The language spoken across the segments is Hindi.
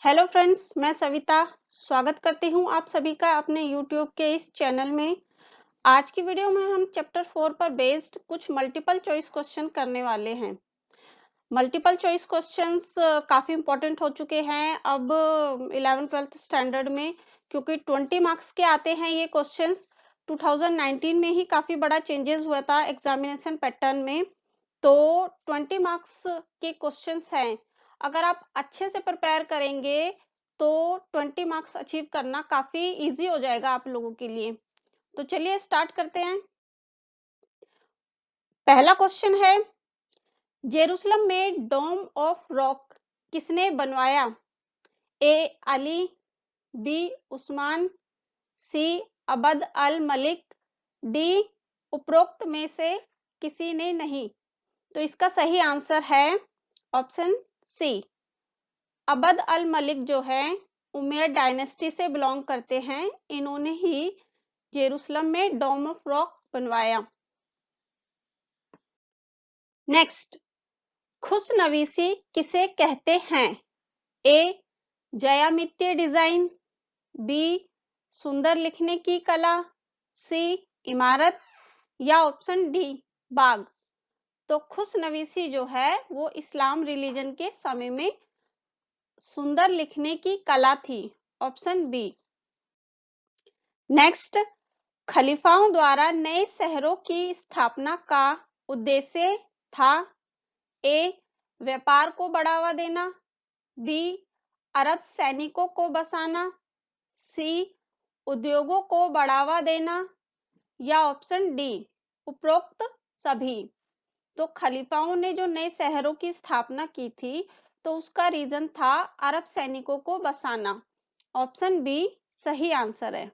हेलो फ्रेंड्स, मैं सविता स्वागत करती हूँ आप सभी का अपने यूट्यूब के इस चैनल में। आज की वीडियो में हम चैप्टर 4 पर बेस्ड कुछ मल्टीपल चॉइस क्वेश्चन करने वाले हैं। मल्टीपल चॉइस क्वेश्चंस काफी इंपॉर्टेंट हो चुके हैं अब 11th-12th स्टैंडर्ड में, क्योंकि 20 मार्क्स के आते हैं ये क्वेश्चंस। 2019 में ही काफी बड़ा चेंजेस हुआ था एग्जामिनेशन पैटर्न में, तो 20 मार्क्स के क्वेश्चंस हैं। अगर आप अच्छे से प्रिपेयर करेंगे तो 20 मार्क्स अचीव करना काफी इजी हो जाएगा आप लोगों के लिए। तो चलिए स्टार्ट करते हैं। पहला क्वेश्चन है, जेरूसलम में डोम ऑफ रॉक किसने बनवाया? ए अली, बी उस्मान, सी अबद अल मलिक, डी उपरोक्त में से किसी ने नहीं। तो इसका सही आंसर है ऑप्शन सी। अबद अल मलिक जो है उमैयद डायनेस्टी से बिलोंग करते हैं, इन्होंने ही जेरूसलम में डोम ऑफ रॉक बनवाया। नेक्स्ट, खुशनवीसी किसे कहते हैं? ए ज्यामितीय डिजाइन, बी सुंदर लिखने की कला, सी इमारत, या ऑप्शन डी बाग। तो खुशनवीसी जो है वो इस्लाम रिलीजन के समय में सुंदर लिखने की कला थी, ऑप्शन बी। नेक्स्ट, खलीफाओं द्वारा नए शहरों की स्थापना का उद्देश्य था? ए व्यापार को बढ़ावा देना, बी अरब सैनिकों को बसाना, सी उद्योगों को बढ़ावा देना, या ऑप्शन डी उपरोक्त सभी। तो खलीफाओं ने जो नए शहरों की स्थापना की थी तो उसका रीजन था अरब सैनिकों को बसाना, ऑप्शन बी सही आंसर है।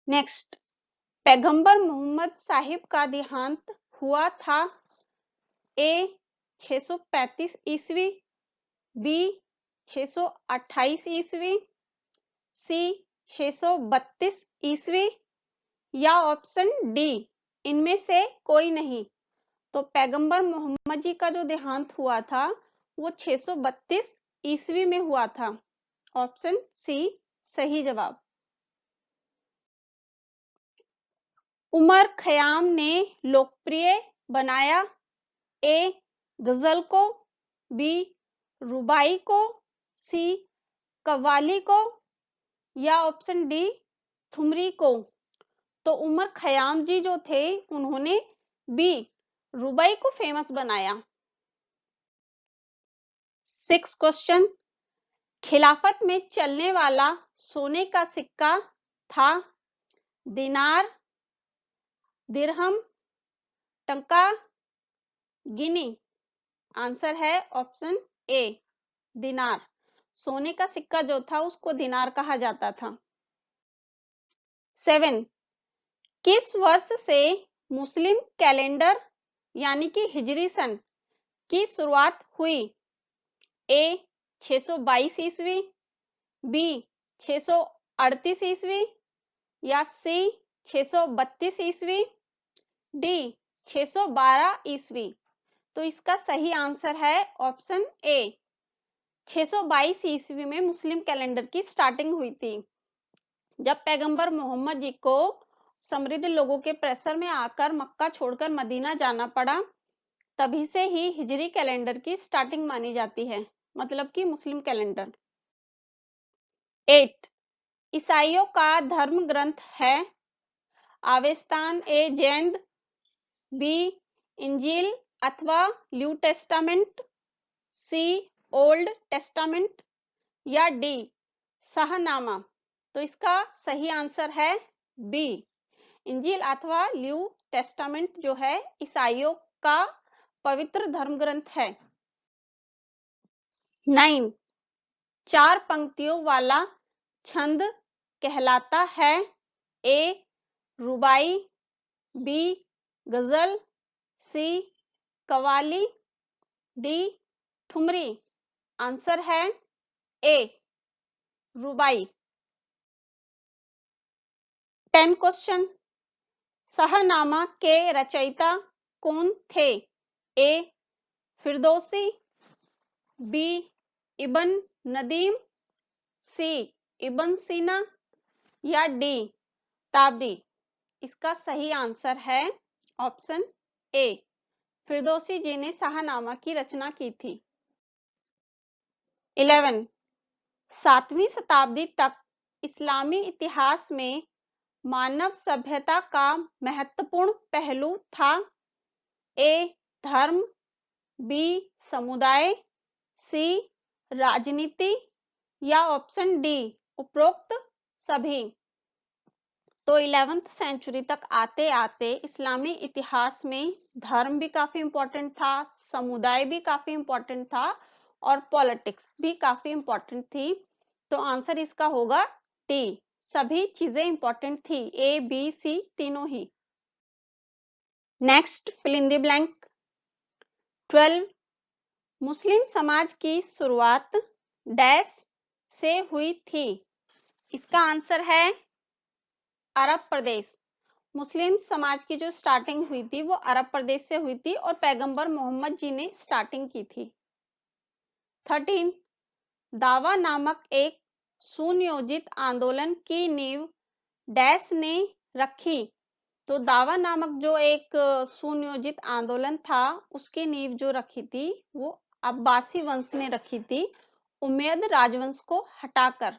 नेक्स्ट, पैगंबर मोहम्मद साहिब का देहांत हुआ था? ए 635 ईस्वी, बी 628 ईस्वी, सी 632 ईस्वी, या ऑप्शन डी इनमें से कोई नहीं। तो पैगंबर मोहम्मद जी का जो देहांत हुआ था वो 632 ईस्वी में हुआ था, ऑप्शन सी सही जवाब। उमर खयाम ने लोकप्रिय बनाया? ए गजल को, बी रुबाई को, सी कव्वाली को, या ऑप्शन डी ठुमरी को। तो उमर खयाम जी जो थे उन्होंने बी रुबाई को फेमस बनाया। 6 क्वेश्चन, खिलाफत में चलने वाला सोने का सिक्का था? दिनार, दिरहम, टंका, गिनी। आंसर है ऑप्शन ए दिनार। सोने का सिक्का जो था उसको दिनार कहा जाता था। 7, किस वर्ष से मुस्लिम कैलेंडर यानी कि हिजरी सन की शुरुआत हुई? ए 622 ईस्वी, बी 638 ईस्वी, या सी 632 ईस्वी, डी 612 ईस्वी। तो इसका सही आंसर है ऑप्शन ए 622 ईस्वी में मुस्लिम कैलेंडर की स्टार्टिंग हुई थी। जब पैगंबर मोहम्मद जी को समृद्ध लोगों के प्रेशर में आकर मक्का छोड़कर मदीना जाना पड़ा, तभी से ही हिजरी कैलेंडर की स्टार्टिंग मानी जाती है, मतलब कि मुस्लिम कैलेंडर। 8, ईसाइयों का धर्म ग्रंथ है? आवेस्तान ए जैन, बी इंजील अथवा न्यू टेस्टामेंट, सी ओल्ड टेस्टामेंट, या डी शाहनामा। तो इसका सही आंसर है बी इंजील अथवा न्यू टेस्टामेंट जो है ईसाइयों का पवित्र धर्म ग्रंथ है। 9, 4 पंक्तियों वाला छंद कहलाता है? ए रुबाई, बी गजल, सी कवाली, डी ठुमरी। आंसर है ए रुबाई। 10 क्वेश्चन, शाहनामा के रचयिता कौन थे? ए फिरदौसी, बी इब्न नदीम, सी इब्न सीना या डी ताबरी? इसका सही आंसर है ऑप्शन ए, फिरदौसी जी ने शाहनामा की रचना की थी। 11 7वीं शताब्दी तक इस्लामी इतिहास में मानव सभ्यता का महत्वपूर्ण पहलू था। ए धर्म, बी समुदाय, सी राजनीति या ऑप्शन डी उपरोक्त सभी? तो 11th सेंचुरी तक आते आते इस्लामी इतिहास में धर्म भी काफी इंपॉर्टेंट था, समुदाय भी काफी इंपॉर्टेंट था और पॉलिटिक्स भी काफी इंपॉर्टेंट थी। तो आंसर इसका होगा डी, सभी चीजें इंपॉर्टेंट थी, ए बी सी तीनों ही। Next fill in the blank. 12 Muslim समाज की शुरुआत डैश से हुई थी? इसका आंसर है अरब प्रदेश। मुस्लिम समाज की जो स्टार्टिंग हुई थी वो अरब प्रदेश से हुई थी और पैगंबर मोहम्मद जी ने स्टार्टिंग की थी। 13 दावा नामक एक सुनियोजित आंदोलन की नींव डैश ने रखी? तो दावा नामक जो एक सुनियोजित आंदोलन था उसकी नींव जो रखी थी वो अब्बासी वंश ने रखी थी, उमैयद राजवंश को हटाकर।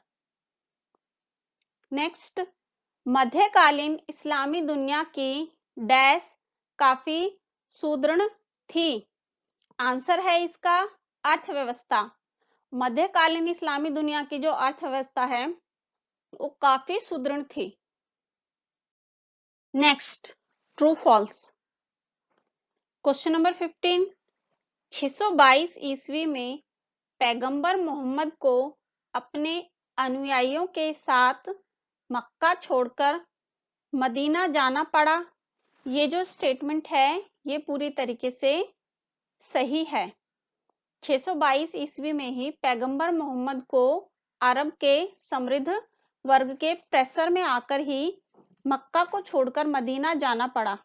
नेक्स्ट मध्यकालीन इस्लामी दुनिया की डैश काफी सुदृढ़ थी? आंसर है इसका अर्थव्यवस्था। मध्यकालीन इस्लामी दुनिया की जो अर्थव्यवस्था है वो काफी सुदृढ़ थी। Next true false. Question number 15 622 ईस्वी में पैगंबर मोहम्मद को अपने अनुयायियों के साथ मक्का छोड़कर मदीना जाना पड़ा। ये जो स्टेटमेंट है ये पूरी तरीके से सही है। 622 ईस्वी में ही पैगंबर मोहम्मद को अरब के समृद्ध वर्ग के प्रेशर में आकर ही मक्का को छोड़कर मदीना जाना पड़ा।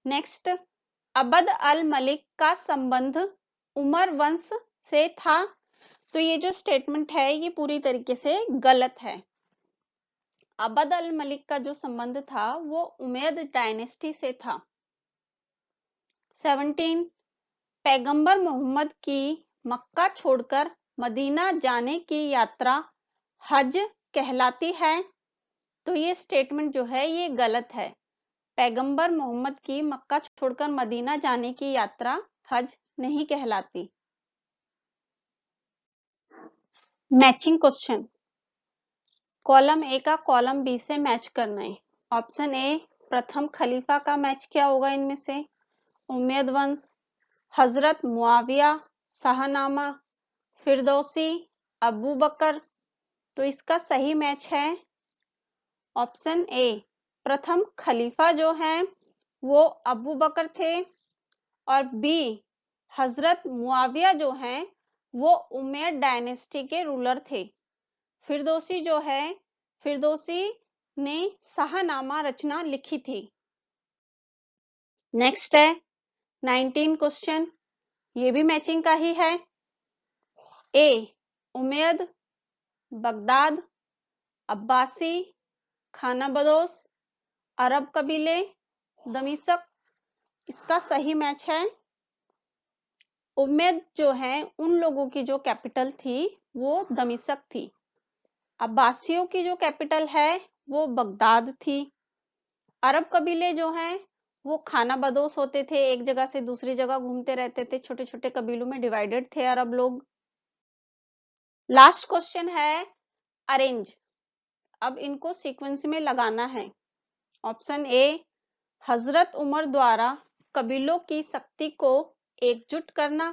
नेक्स्ट अब्द अल मलिक का संबंध उमर वंश से था? तो ये जो स्टेटमेंट है ये पूरी तरीके से गलत है। अब्द अल मलिक का जो संबंध था वो उमैयद डायनेस्टी से था। 17 पैगंबर मोहम्मद की मक्का छोड़कर मदीना जाने की यात्रा हज कहलाती है? तो ये स्टेटमेंट जो है ये गलत है। पैगंबर मोहम्मद की मक्का छोड़कर मदीना जाने की यात्रा हज नहीं कहलाती। मैचिंग क्वेश्चन, कॉलम ए का कॉलम बी से मैच करना है। ऑप्शन ए प्रथम खलीफा का मैच क्या होगा इनमें से? उमैयद वंश, हजरत मुआविया, शाहनामा, फिरदौसी, अबू बकर। तो इसका सही मैच है ऑप्शन ए, प्रथम खलीफा जो है वो अबू बकर थे और बी हजरत मुआविया जो हैं वो उमैयद डायनेस्टी के रूलर थे। फिरदौसी जो है, फिरदौसी ने शाहनामा रचना लिखी थी। नेक्स्ट है 19 क्वेश्चन, ये भी मैचिंग का ही है। ए उमैयद, बगदाद, अब्बासी, खाना बदोस, अरब कबीले, दमिश्क। इसका सही मैच है उमैयद जो है उन लोगों की जो कैपिटल थी वो दमिश्क थी। अब्बासियों की जो कैपिटल है वो बगदाद थी। अरब कबीले जो हैं वो खाना बदोश होते थे, एक जगह से दूसरी जगह घूमते रहते थे, छोटे छोटे कबीलों में डिवाइडेड थे अरब लोग। लास्ट क्वेश्चन है अरेंज। अब इनको सीक्वेंस में लगाना है। ऑप्शन ए हजरत उमर द्वारा कबीलों की शक्ति को एकजुट करना,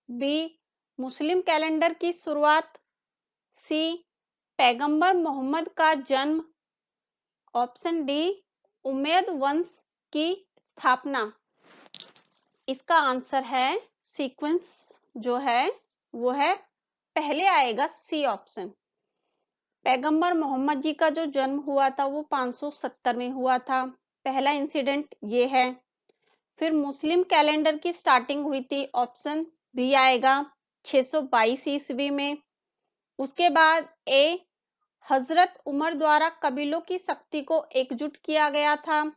बी मुस्लिम कैलेंडर की शुरुआत, सी पैगंबर मोहम्मद का जन्म, ऑप्शन डी उमैयद वंश की स्थापना। इसका आंसर है सीक्वेंस जो है वो है पहले आएगा सी ऑप्शन। पैगंबर मोहम्मद जी का जो जन्म हुआ था वो 570 में हुआ था, पहला इंसिडेंट ये है। फिर मुस्लिम कैलेंडर की स्टार्टिंग हुई थी, ऑप्शन बी आएगा। 622 ईस्वी में। उसके बाद ए, हजरत उमर द्वारा कबीलों की शक्ति को एकजुट किया गया था।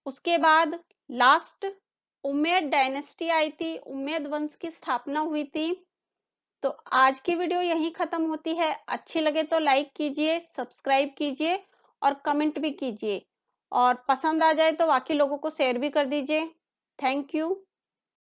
उसके बाद लास्ट उम्मैद डायनेस्टी आई थी, उम्मैद वंश की स्थापना हुई थी। तो आज की वीडियो यहीं खत्म होती है। अच्छी लगे तो लाइक कीजिए, सब्सक्राइब कीजिए और कमेंट भी कीजिए, और पसंद आ जाए तो बाकी लोगों को शेयर भी कर दीजिए। Thank you.